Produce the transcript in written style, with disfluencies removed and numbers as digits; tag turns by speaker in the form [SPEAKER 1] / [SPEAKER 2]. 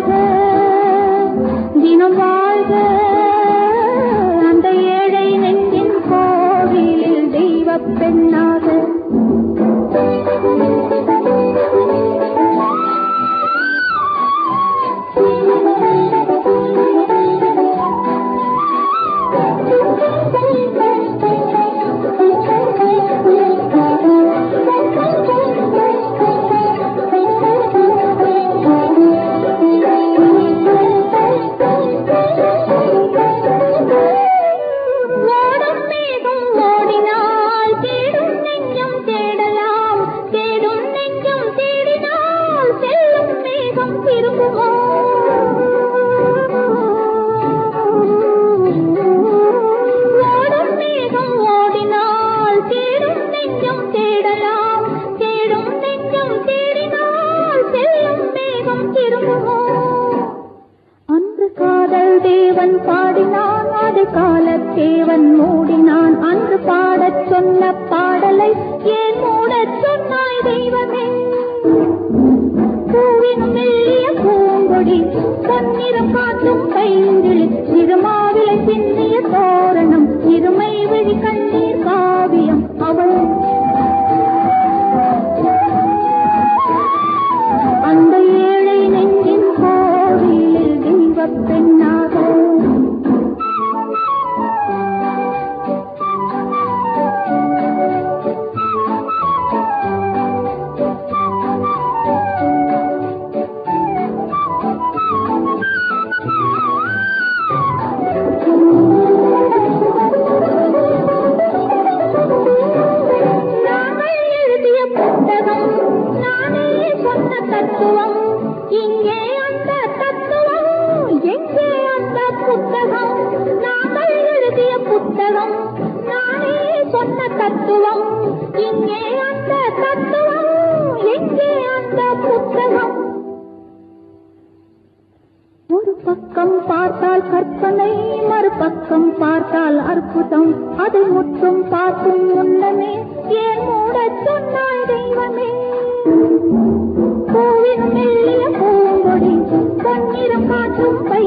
[SPEAKER 1] வாழ்க தினம் வாழ்க அந்த ஏழை நெஞ்சின் கோவிலில் தெய்வப் பெண்ணாக. அன்று காதல் தேவன் பாடினான், அது காலத்தேவன் மூடினான். அன்று பாடச் சொன்ன பாடலை ஏன் மூடச் சொன்னாய் தெய்வமே? பூவின் மெல்லிய பூங்கொடி பொன்னிறம் காட்டும் பைங்கிளி சிறுமாவிலை சின்னிய தோரணம் இருமை விழி கண்ணீர் காவியம் அவள் அந்த ஏழை நெஞ்சின் கோவிலில் தெய்வப் பெண்ணாக. நாங்கள் எழுதிய புத்தகம் நானே சொன்ன தத்துவம், இங்கே அந்த தத்துவம் எங்கே அந்த புத்தகம்? நாங்கள் எழுதிய புத்தகம் நானே சொன்ன தத்துவம், இங்கே அந்த தத்துவம் எங்கே அந்த புத்தகம்? ஒரு பக்கம் பார்த்தால் கற்பனை, மறுபக்கம் பார்த்தால் அற்புதம். அதை முற்றும் பார்க்கும் முன்னமே ஏன் மூடச் சொன்னாய் தெய்வமே? பூவின் மெல்லிய பூங்கொடி பொன்னிறம் காட்டும் பை